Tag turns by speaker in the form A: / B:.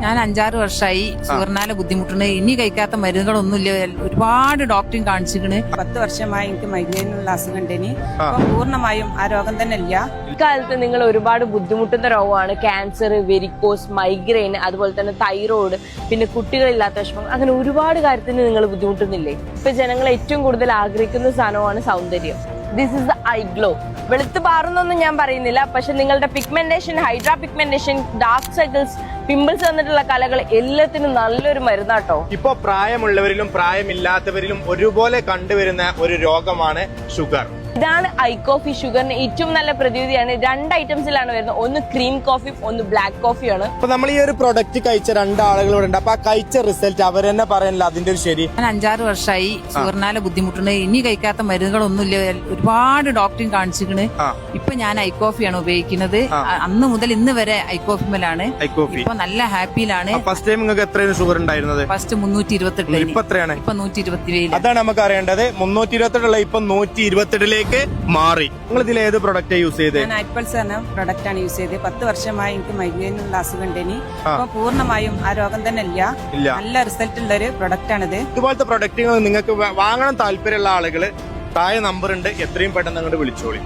A: ഞാൻ 5-6 വർഷമായി ഷുഗറിനാലെ ബുദ്ധിമുട്ടുണ്ട്. ഇനി കഴിക്കാത്ത മരുന്നുകളൊന്നുമില്ല. ഒരുപാട് ഡോക്ടറെയും കാണിച്ചിരിക്കണ്.
B: 10 വർഷമായി എനിക്ക് മൈഗ്രെയിനുള്ള അസുഖം ഉണ്ടേനി. അപ്പൊ പൂർണ്ണമായും ആ രോഗം തന്നെ ഇല്ല.
C: ഇക്കാലത്ത് നിങ്ങൾ ഒരുപാട് ബുദ്ധിമുട്ടുന്ന രോഗമാണ് ക്യാൻസർ, വെരിക്കോസ്, മൈഗ്രെയിൻ, അതുപോലെ തന്നെ തൈറോയ്ഡ്, പിന്നെ കുട്ടികളില്ലാത്ത വിഷമം, അങ്ങനെ ഒരുപാട് കാര്യത്തിന് നിങ്ങൾ ബുദ്ധിമുട്ടുന്നില്ലേ? ഇപ്പൊ ജനങ്ങൾ ഏറ്റവും കൂടുതൽ ആഗ്രഹിക്കുന്ന സാധനമാണ് സൗന്ദര്യം. This is the I glow. വെളുത്ത് പാറുന്നൊന്നും ഞാൻ പറയുന്നില്ല, പക്ഷെ നിങ്ങളുടെ pigmentation, hydra pigmentation, dark circles, pimples വന്നിട്ടുള്ള കലകൾ എല്ലാത്തിനും നല്ലൊരു മരുന്നാട്ടോ.
D: ഇപ്പൊ പ്രായമുള്ളവരിലും പ്രായമില്ലാത്തവരിലും ഒരുപോലെ കണ്ടുവരുന്ന ഒരു രോഗമാണ് ഷുഗർ.
C: ഇതാണ് ഐ കോഫി. ഷുഗറിന് ഏറ്റവും നല്ല പ്രതിവിധിയാണ്. 2 ഐറ്റംസിലാണ് വരുന്നത്. ഒന്ന് ക്രീം കോഫിയും ഒന്ന് ബ്ലാക്ക് കോഫിയാണ്.
D: അപ്പൊ നമ്മൾ ഈ ഒരു പ്രൊഡക്റ്റ് കഴിച്ച 2 ആളുകളോട് ഉണ്ട്. അപ്പൊ ആ കഴിച്ച റിസൾട്ട് അവർ തന്നെ പറയാനില്ല അതിന്റെ ഒരു ശരി.
A: ഞാൻ 5-6 വർഷമായി ഷുഗറിനാലെ ബുദ്ധിമുട്ടുണ്ട്. ഇനി കഴിക്കാത്ത മരുന്നുകളൊന്നുമില്ല. ഒരുപാട് ഡോക്ടറെയും കാണിച്ചിരിക്കണ്. ഇപ്പൊ ഞാൻ ഐ കോഫിയാണ് ഉപയോഗിക്കുന്നത്. അന്ന് മുതൽ ഇന്ന് വരെ ഐ കോഫി മേലാണ്. ഇപ്പൊ നല്ല ഹാപ്പിയിലാണ്.
D: ഫസ്റ്റ് ടൈം നിങ്ങൾക്ക് എത്രയാണ് ഷുഗർ ഉണ്ടായിരുന്നത്?
A: ഫസ്റ്റ് 328.
D: ഇപ്പൊ എത്രയാണ്?
A: ഇപ്പൊ 127.
D: അതാണ് നമുക്ക് അറിയേണ്ടത്. 328 ഇപ്പൊ 128 മാറി. നിങ്ങൾ ഇതിൽ ഏത് പ്രൊഡക്റ്റ് യൂസ് ചെയ്തത്?
B: ഞാൻ ഐപ്പൾസ് എന്ന പ്രൊഡക്റ്റ് ആണ് യൂസ് ചെയ്തത്. 10 വർഷമായി എനിക്ക് മൈഗ്രെയിനുള്ള അസുഖം ഉണ്ടേനി. അപ്പൊ പൂർണ്ണമായും ആ രോഗം തന്നെ ഇല്ല. നല്ല റിസൾട്ട് ഉള്ള ഒരു പ്രൊഡക്റ്റ് ആണിത്.
D: ഇതുപോലത്തെ പ്രൊഡക്റ്റുകൾ നിങ്ങൾക്ക് വാങ്ങണം താല്പര്യമുള്ള ആളുകൾ താഴെ നമ്പർ ഉണ്ട്, എത്രയും പെട്ടെന്ന് അങ്ങോട്ട് വിളിച്ചോളി.